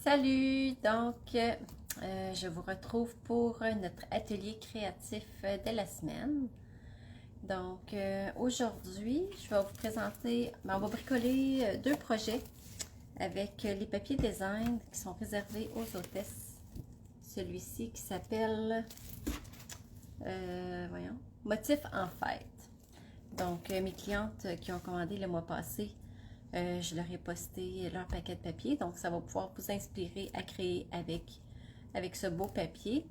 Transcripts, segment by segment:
Salut! Je vous retrouve pour notre atelier créatif de la semaine. Aujourd'hui, je vais vous présenter, on va bricoler deux projets avec les papiers design qui sont réservés aux hôtesses. Celui-ci qui s'appelle, Motif en fête. Mes clientes qui ont commandé le mois passé, je leur ai posté leur paquet de papier, donc ça va pouvoir vous inspirer à créer avec ce beau papier.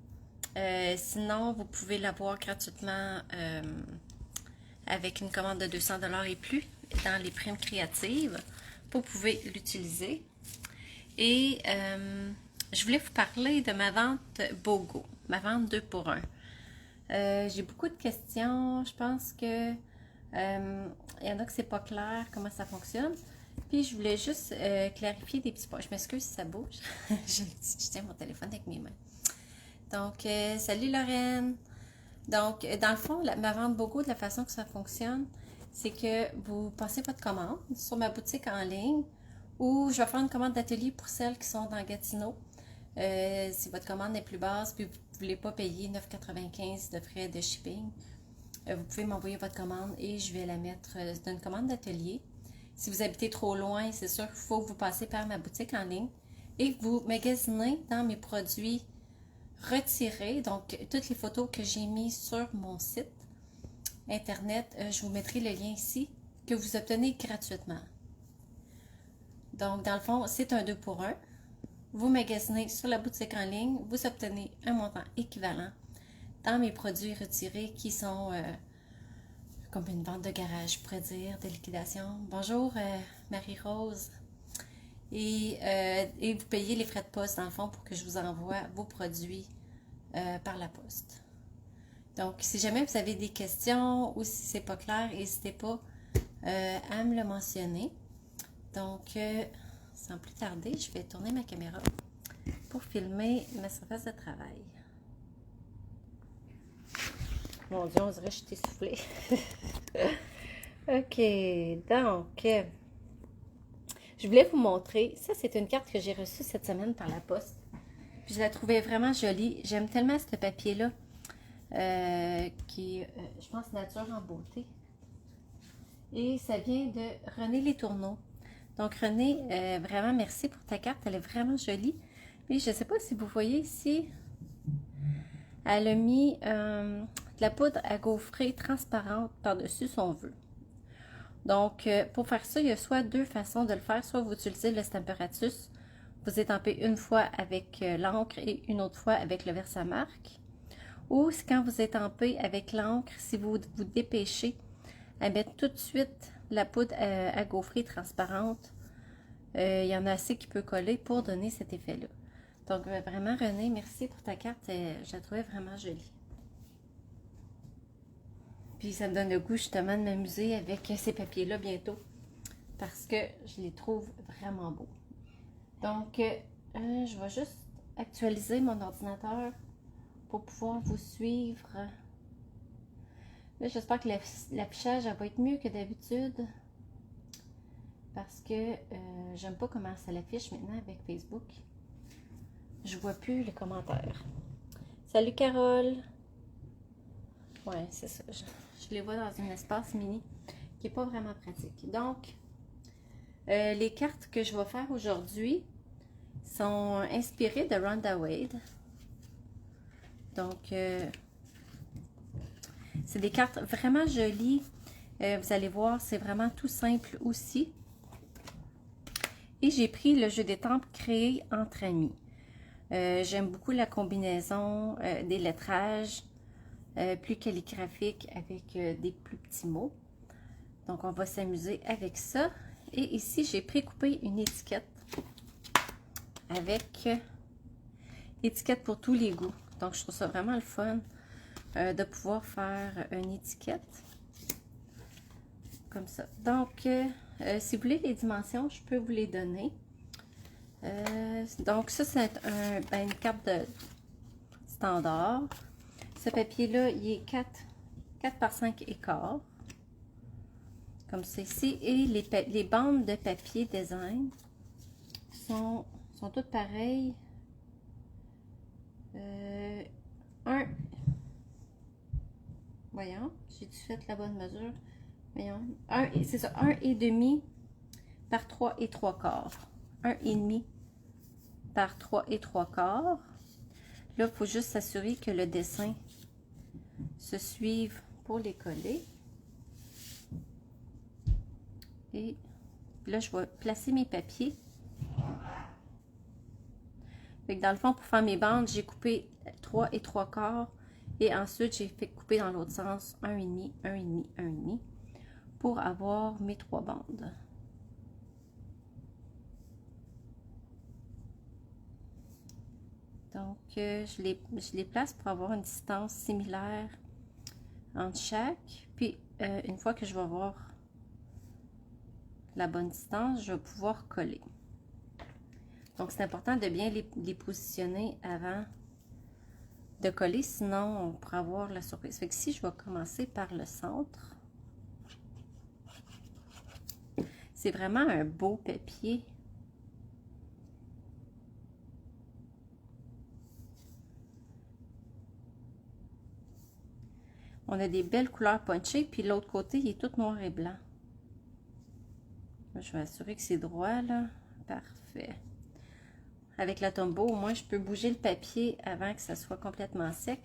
Sinon, vous pouvez l'avoir gratuitement avec une commande de 200 $ et plus dans les primes créatives. Vous pouvez l'utiliser. Et je voulais vous parler de ma vente BOGO, ma vente 2 pour 1. J'ai beaucoup de questions. Je pense que il y en a que c'est pas clair comment ça fonctionne. Puis je voulais juste clarifier des petits points. Je m'excuse si ça bouge. je tiens mon téléphone avec mes mains. Salut Lorraine. Dans le fond, ma vente BOGO, de la façon que ça fonctionne, c'est que vous passez votre commande sur ma boutique en ligne ou je vais faire une commande d'atelier pour celles qui sont dans Gatineau. Si votre commande est plus basse puis vous ne voulez pas payer 9,95 de frais de shipping, vous pouvez m'envoyer votre commande et je vais la mettre dans une commande d'atelier. Si vous habitez trop loin, c'est sûr qu'il faut que vous passez par ma boutique en ligne et vous magasinez dans mes produits retirés. Donc, toutes les photos que j'ai mises sur mon site internet, je vous mettrai le lien ici que vous obtenez gratuitement. Donc, dans le fond, c'est un 2 pour 1. Vous magasinez sur la boutique en ligne, vous obtenez un montant équivalent dans mes produits retirés qui sont comme une vente de garage, je pourrais dire, de liquidation. Bonjour Marie-Rose. Et vous payez les frais de poste dans le fond pour que je vous envoie vos produits par la poste. Donc, si jamais vous avez des questions ou si c'est pas clair, n'hésitez pas à me le mentionner. Donc, sans plus tarder, je vais tourner ma caméra pour filmer ma surface de travail. Mon Dieu, on dirait que je t'ai soufflé. OK, je voulais vous montrer. Ça, c'est une carte que j'ai reçue cette semaine par la poste. Puis je la trouvais vraiment jolie. J'aime tellement ce papier-là, qui est, je pense, nature en beauté. Et ça vient de René Les Tourneaux. Donc, René, vraiment merci pour ta carte. Elle est vraiment jolie. Puis, je ne sais pas si vous voyez ici, elle a mis de la poudre à gaufrer transparente par-dessus son vœu. Donc, pour faire ça, il y a soit deux façons de le faire. Soit vous utilisez le Stamparatus, vous étampez une fois avec l'encre et une autre fois avec le Versamark. Ou quand vous étampez avec l'encre, si vous vous dépêchez à mettre tout de suite la poudre à gaufrer transparente, il y en a assez qui peut coller pour donner cet effet-là. Donc, vraiment, René, merci pour ta carte. Je la trouvais vraiment jolie. Puis, ça me donne le goût, justement, de m'amuser avec ces papiers-là bientôt. Parce que je les trouve vraiment beaux. Donc, je vais juste actualiser mon ordinateur pour pouvoir vous suivre. Là, j'espère que l'affichage va être mieux que d'habitude. Parce que j'aime pas comment ça l'affiche maintenant avec Facebook. Je vois plus les commentaires. Salut Carole! Ouais, c'est ça. Je les vois dans un espace mini qui n'est pas vraiment pratique. Donc, les cartes que je vais faire aujourd'hui sont inspirées de Rhonda Wade. Donc, c'est des cartes vraiment jolies. Vous allez voir, c'est vraiment tout simple aussi. Et j'ai pris le jeu d'étampes créé entre amis. J'aime beaucoup la combinaison des lettrages plus calligraphiques avec des plus petits mots. Donc, on va s'amuser avec ça. Et ici, j'ai précoupé une étiquette avec étiquette pour tous les goûts. Donc, je trouve ça vraiment le fun de pouvoir faire une étiquette comme ça. Donc, si vous voulez les dimensions, je peux vous les donner. Donc, ça, c'est une carte de standard. Ce papier-là, il est 4 par 5 écarts. Comme ça ici. Et les bandes de papier design sont sont toutes pareilles. Voyons, j'ai-tu fait la bonne mesure? Voyons, c'est ça, 1,5 par 3 3/4. 1,5 par 3 3/4. Là, il faut juste s'assurer que le dessin se suive pour les coller. Et là, je vais placer mes papiers. Fait que dans le fond, pour faire mes bandes, j'ai coupé 3 3/4 et ensuite j'ai fait couper dans l'autre sens 1,5, 1,5, 1,5 pour avoir mes 3 bandes. Donc, je les place pour avoir une distance similaire entre chaque. Puis, une fois que je vais avoir la bonne distance, je vais pouvoir coller. Donc, c'est important de bien les positionner avant de coller, sinon on pourra avoir la surprise. Fait que si je vais commencer par le centre, c'est vraiment un beau papier. On a des belles couleurs punchées, puis l'autre côté, il est tout noir et blanc. Je vais assurer que c'est droit, là. Parfait. Avec la Tombow, au moins, je peux bouger le papier avant que ça soit complètement sec.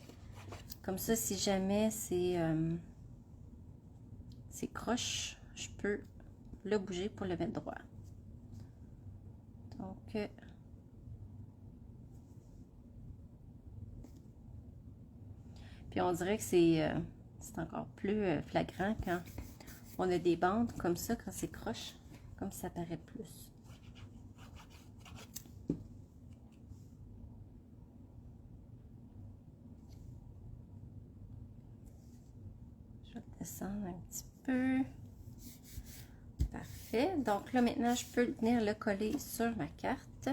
Comme ça, si jamais c'est croche, je peux le bouger pour le mettre droit. Donc, puis on dirait que c'est encore plus flagrant quand on a des bandes comme ça, quand c'est croche, comme ça paraît plus. Je vais descendre un petit peu. Parfait. Donc là, maintenant, je peux venir le coller sur ma carte.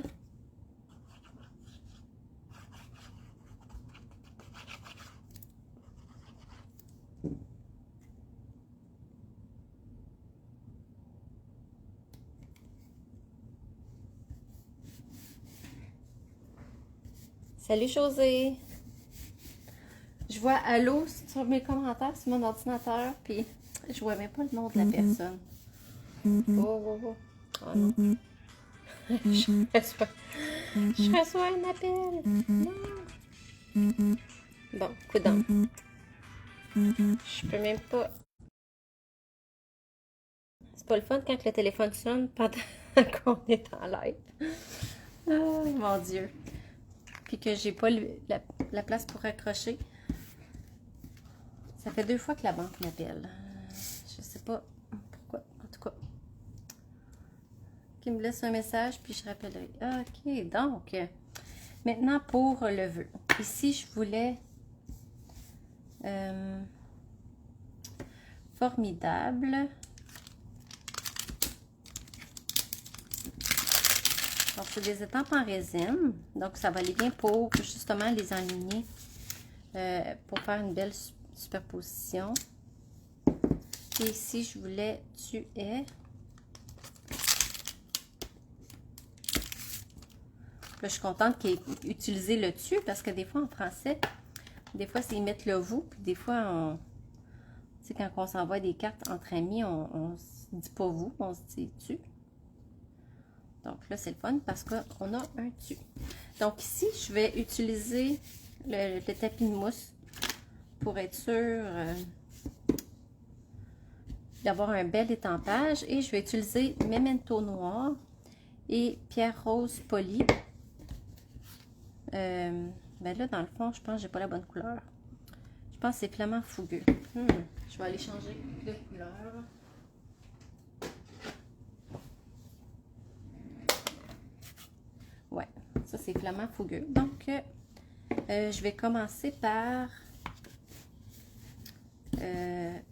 Salut José! Je vois allô sur mes commentaires sur mon ordinateur, puis je vois même pas le nom de la personne. Oh. Oh non. Je reçois un appel. Non. Bon, coudonc. Je peux même pas. C'est pas le fun quand le téléphone sonne pendant qu'on est en live. Oh mon Dieu. Puis que j'ai pas la place pour accrocher. Ça fait 2 fois que la banque m'appelle. Je sais pas pourquoi. En tout cas, qui me laisse un message, puis je rappellerai. Ok, donc, maintenant pour le vœu. Ici, je voulais formidable. Donc, c'est des étampes en résine. Donc, ça va aller bien pour justement les enligner pour faire une belle superposition. Et ici, je voulais tu es. Là, je suis contente qu'il ait utilisé le tu parce que des fois en français, des fois c'est ils mettent le vous, puis des fois, tu sais, quand on s'envoie des cartes entre amis, on se dit pas vous, on se dit tu. Donc là, c'est le fun parce qu'on a un tu. Donc ici, je vais utiliser le tapis de mousse pour être sûr d'avoir un bel étampage. Et je vais utiliser Memento Noir et Pierre Rose Polie. Ben là, dans le fond, je pense que j'ai pas la bonne couleur. Je pense que c'est Flamand Fougueux. Je vais aller changer de couleur. Ouais, ça c'est Flamand Fougueux. Donc, je vais commencer par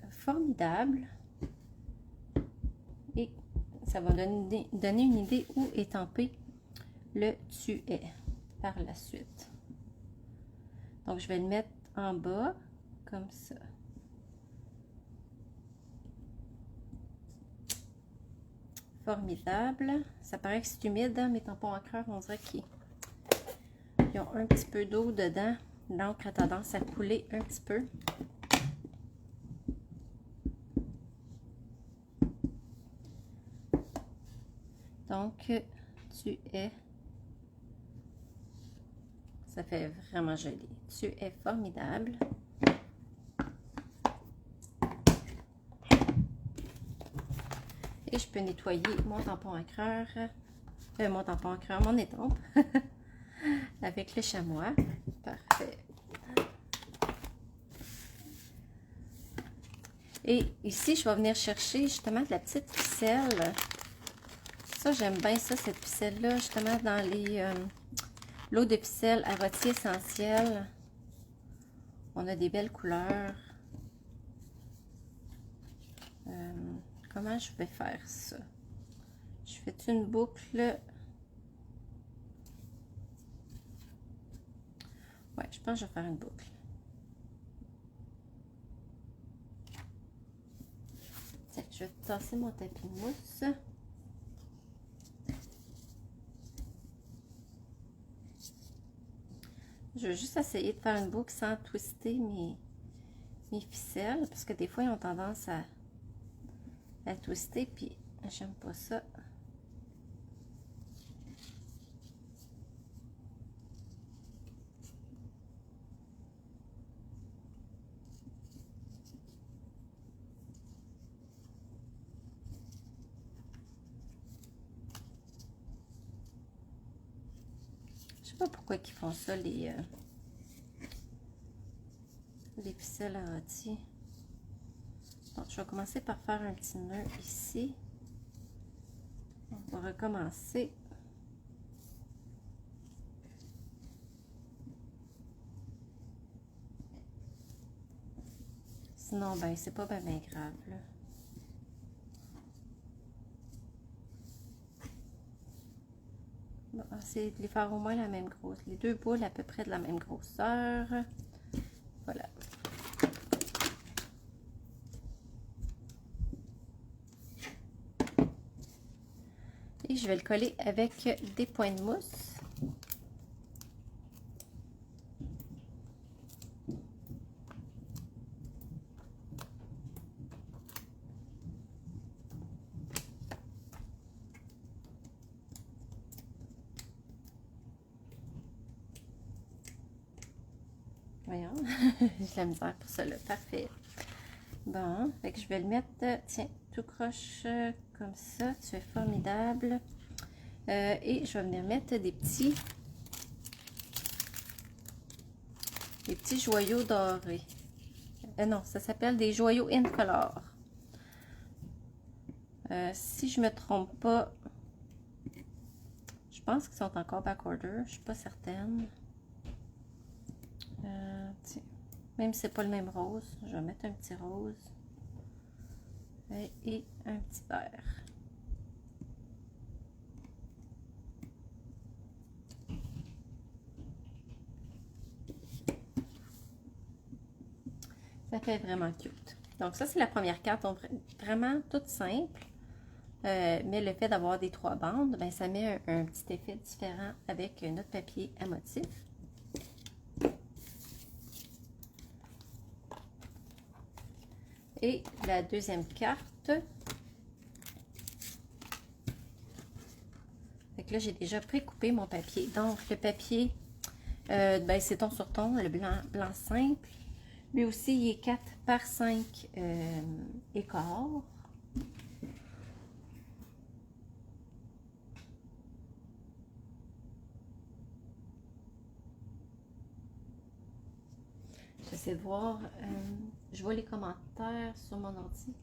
Formidable. Et ça va donner une idée où étamper le tu es par la suite. Donc, je vais le mettre en bas, comme ça. formidable. Ça paraît que c'est humide, hein, mes tampons encreurs, on dirait qu'ils ont un petit peu d'eau dedans. L'encre a tendance à couler un petit peu. Donc, tu es... Ça fait vraiment joli. Tu es formidable. Et je peux nettoyer mon tampon encreur, mon étampe, avec le chamois. Parfait. Et ici, je vais venir chercher justement de la petite ficelle. Ça, j'aime bien ça, cette ficelle-là, justement dans les l'eau de ficelle à rôti essentiel. On a des belles couleurs. Comment je vais faire ça? Je fais une boucle. Ouais, je pense que je vais faire une boucle. Tiens, je vais tasser mon tapis de mousse. Je vais juste essayer de faire une boucle sans twister mes ficelles, parce que des fois, ils ont tendance à twister, puis j'aime pas ça. Je sais pas pourquoi ils font ça, les ficelles à rôti. Donc, je vais commencer par faire un petit nœud ici. On va recommencer. Sinon, ben, c'est pas bien grave, là. Bon, essayer de les faire au moins la même grosseur. Les deux boules à peu près de la même grosseur. Voilà. Et je vais le coller avec des points de mousse. Voyons, j'ai la misère pour ça là. Parfait. Bon, fait que je vais le mettre, tiens, tout croche comme ça. Tu es formidable. Et je vais venir mettre des petits joyaux dorés. Non, ça s'appelle des joyaux incolores. Si je me trompe pas, je pense qu'ils sont encore backorder. Je suis pas certaine. Tiens, même si c'est pas le même rose, je vais mettre un petit rose et un petit vert. Ça fait vraiment cute. Donc ça, c'est la première carte. Donc, vraiment toute simple. Mais le fait d'avoir des 3 bandes, ben, ça met un petit effet différent avec notre papier à motif. Et la deuxième carte. Fait que là, j'ai déjà précoupé mon papier. Donc, le papier, ben, c'est ton sur ton, le blanc simple. Lui aussi, il est 4 par 5 écarts. J'essaie de voir, je vois les commentaires sur mon ordi,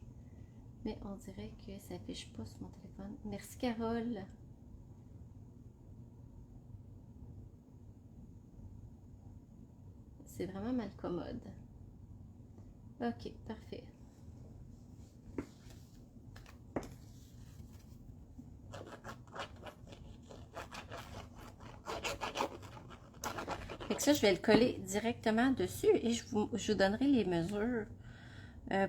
mais on dirait que ça n'affiche pas sur mon téléphone. Merci Carole. C'est vraiment mal commode. Ok, parfait. Fait que ça, je vais le coller directement dessus et je vous donnerai les mesures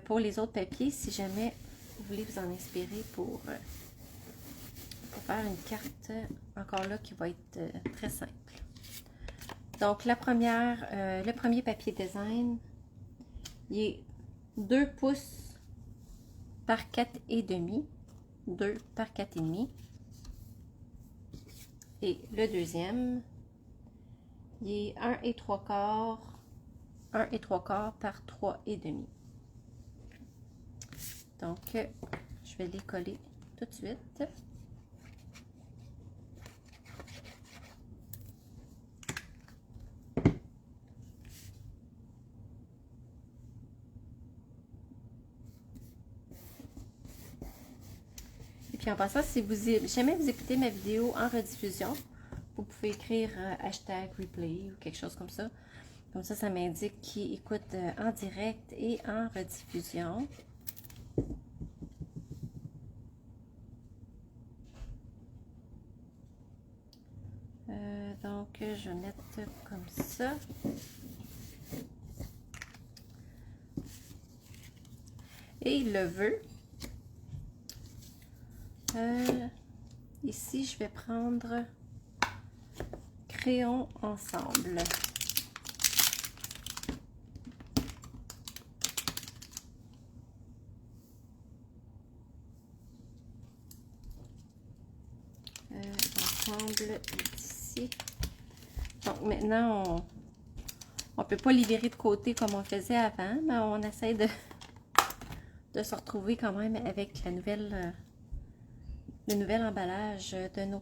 pour les autres papiers si jamais vous voulez vous en inspirer pour faire une carte, encore là, qui va être très simple. Donc, le premier papier design, il est 2 pouces par 4,5. 2 par 4,5. Et le deuxième, il est 1,75. 1,75 par 3,5. Donc, je vais les coller tout de suite. Et puis en passant, si jamais vous écoutez ma vidéo en rediffusion, vous pouvez écrire hashtag replay ou quelque chose comme ça. Comme ça m'indique qui écoute en direct et en rediffusion. Donc, je vais mettre comme ça. Et le vœu. Ici, je vais prendre crayon ensemble. Ensemble ici. Donc maintenant, on ne peut pas les virer de côté comme on faisait avant, mais on essaie de se retrouver quand même avec le nouvel emballage de nos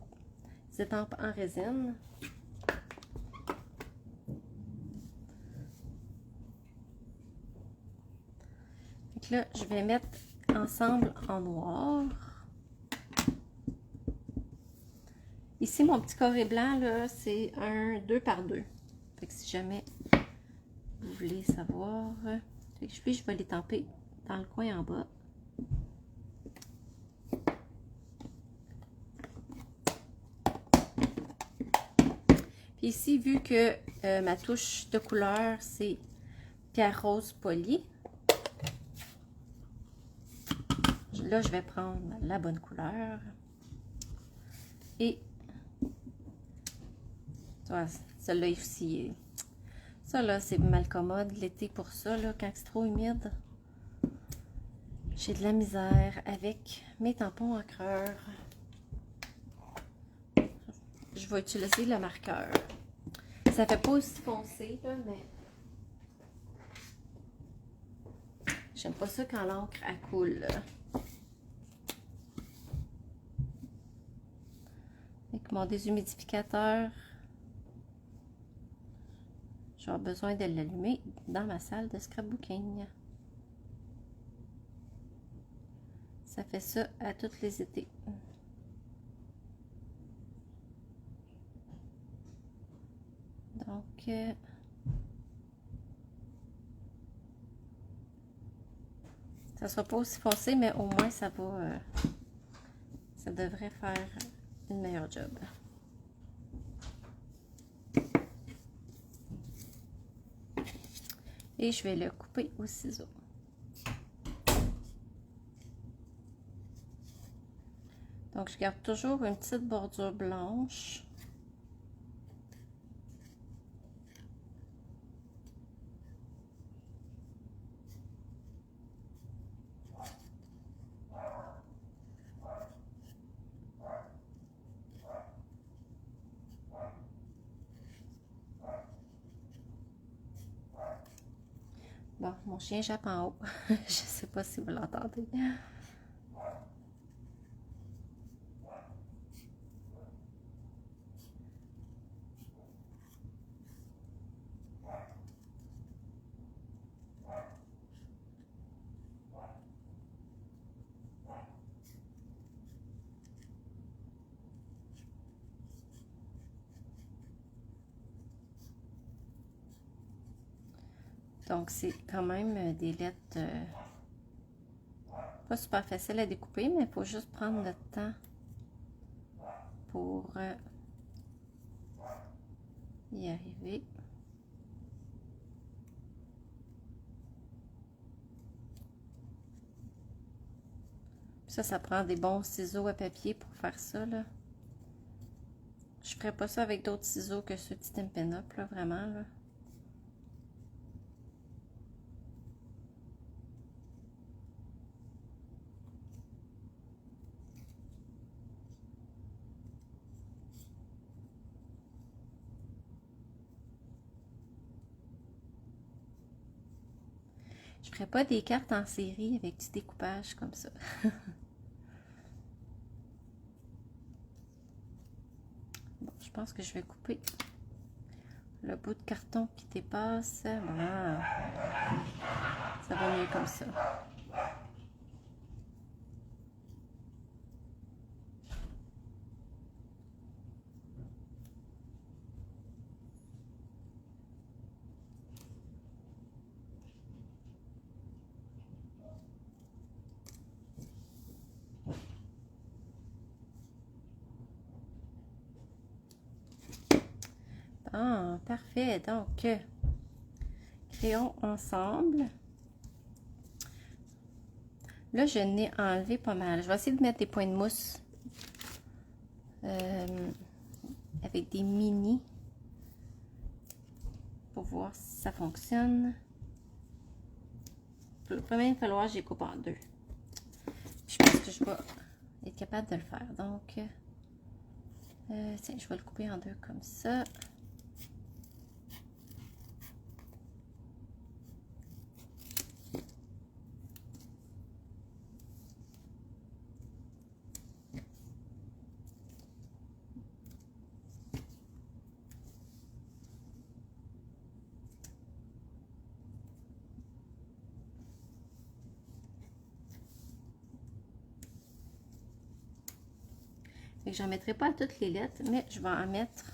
étampes en résine. Donc là, je vais mettre ensemble en noir. Ici, mon petit carré blanc, là, c'est un 2 par 2. Fait que si jamais vous voulez savoir, je vais les tamper dans le coin en bas. Puis ici, vu que ma touche de couleur, c'est pierre rose polie, là, je vais prendre la bonne couleur. Et celle-là aussi, ça là, c'est mal commode l'été pour ça, là, quand c'est trop humide. J'ai de la misère avec mes tampons encreurs. Je vais utiliser le marqueur. Ça fait pas aussi foncé, là, mais j'aime pas ça quand l'encre elle coule. Avec mon déshumidificateur, j'aurai besoin de l'allumer dans ma salle de scrapbooking. Ça fait ça à tous les étés. Donc, ça sera pas aussi foncé, mais au moins ça va, ça devrait faire une meilleure job. Et je vais le couper au ciseau. Donc, je garde toujours une petite bordure blanche. Bon, mon chien jappe en haut. Je ne sais pas si vous l'entendez. Donc, c'est quand même des lettres pas super faciles à découper, mais il faut juste prendre le temps pour y arriver. Ça prend des bons ciseaux à papier pour faire ça, là. Je ferais pas ça avec d'autres ciseaux que ceux de Stampin' Up, là, vraiment, là. Je ferais pas des cartes en série avec du découpage comme ça. Bon, je pense que je vais couper le bout de carton qui dépasse. Voilà. Ça va mieux comme ça. Bon, parfait. Donc, créons ensemble. Là, je n'ai enlevé pas mal. Je vais essayer de mettre des points de mousse avec des mini pour voir si ça fonctionne. Il va même falloir que je les coupe en deux. Je pense que je vais être capable de le faire. Donc, tiens, je vais le couper en deux comme ça. Je n'en mettrai pas à toutes les lettres, mais je vais en mettre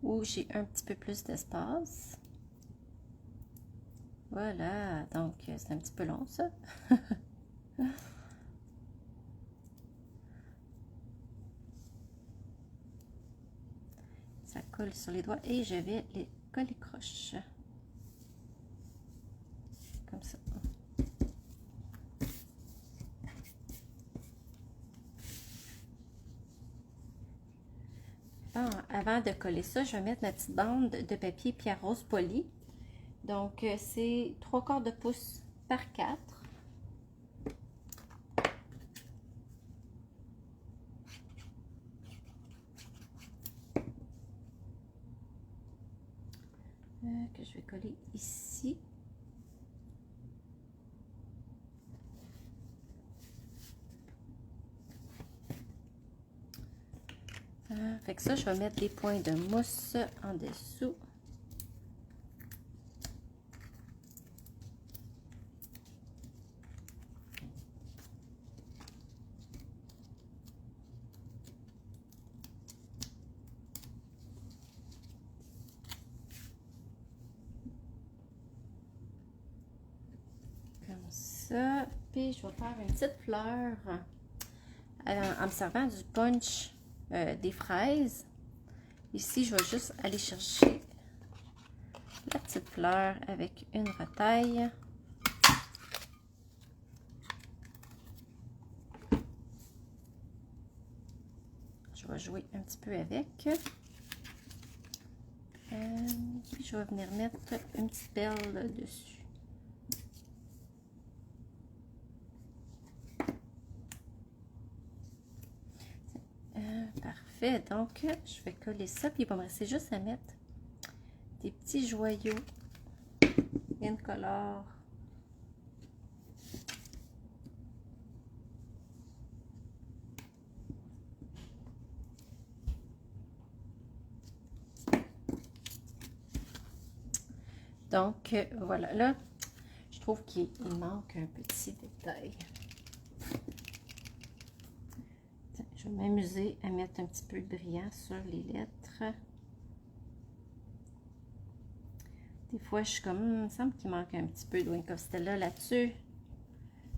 où j'ai un petit peu plus d'espace. Voilà, donc c'est un petit peu long ça. Ça colle sur les doigts et je vais les coller croche. Comme ça. Bon, avant de coller ça, je vais mettre ma petite bande de papier pierre rose poli. Donc, c'est 3/4 de pouce par 4. Que je vais coller ici. Fait que ça, je vais mettre des points de mousse en dessous. Comme ça. Puis, je vais faire une petite fleur en me servant du punch des fraises. Ici, je vais juste aller chercher la petite fleur avec une retaille. Je vais jouer un petit peu avec. Puis je vais venir mettre une petite perle dessus. Parfait, donc je vais coller ça, puis il va me rester juste à mettre des petits joyaux incolores. Donc voilà, là, je trouve qu'il manque un petit détail. Je vais m'amuser à mettre un petit peu de brillant sur les lettres. Des fois, je suis comme, il me semble qu'il manque un petit peu de Wink of Stella là-dessus.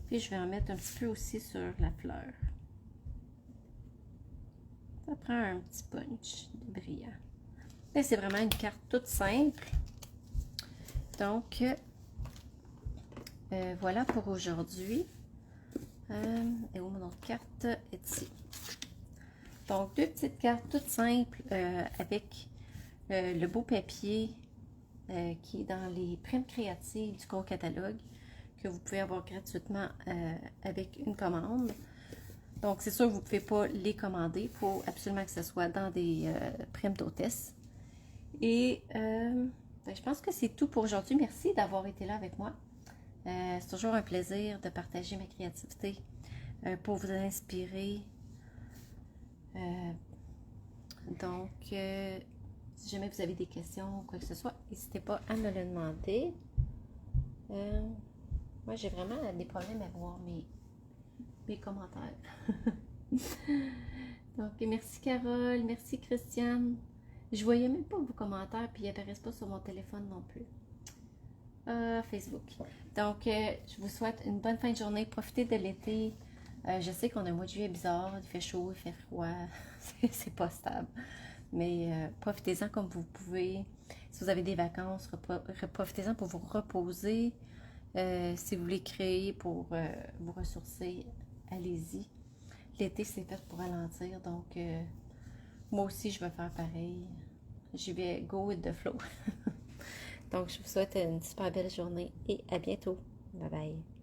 Puis, je vais en mettre un petit peu aussi sur la fleur. Ça prend un petit punch de brillant. Et c'est vraiment une carte toute simple. Donc, voilà pour aujourd'hui. Et où mon autre carte est ici. Donc, deux petites cartes toutes simples avec le beau papier qui est dans les primes créatives du cours catalogue que vous pouvez avoir gratuitement avec une commande. Donc, c'est sûr que vous ne pouvez pas les commander. Il faut absolument que ce soit dans des primes d'hôtesse. Et je pense que c'est tout pour aujourd'hui. Merci d'avoir été là avec moi. C'est toujours un plaisir de partager ma créativité pour vous inspirer. Donc, si jamais vous avez des questions ou quoi que ce soit, n'hésitez pas à me le demander. Moi, j'ai vraiment des problèmes à voir mes commentaires. Donc, merci Carole, merci Christiane. Je voyais même pas vos commentaires, puis ils n'apparaissent pas sur mon téléphone non plus. Facebook. Donc, je vous souhaite une bonne fin de journée. Profitez de l'été. Je sais qu'on a un mois de juillet bizarre. Il fait chaud, il fait froid. C'est pas stable. Mais profitez-en comme vous pouvez. Si vous avez des vacances, profitez-en pour vous reposer. Si vous voulez créer pour vous ressourcer, allez-y. L'été, c'est fait pour ralentir. Donc, moi aussi, je vais faire pareil. Je vais go with the flow. Donc, je vous souhaite une super belle journée et à bientôt. Bye bye.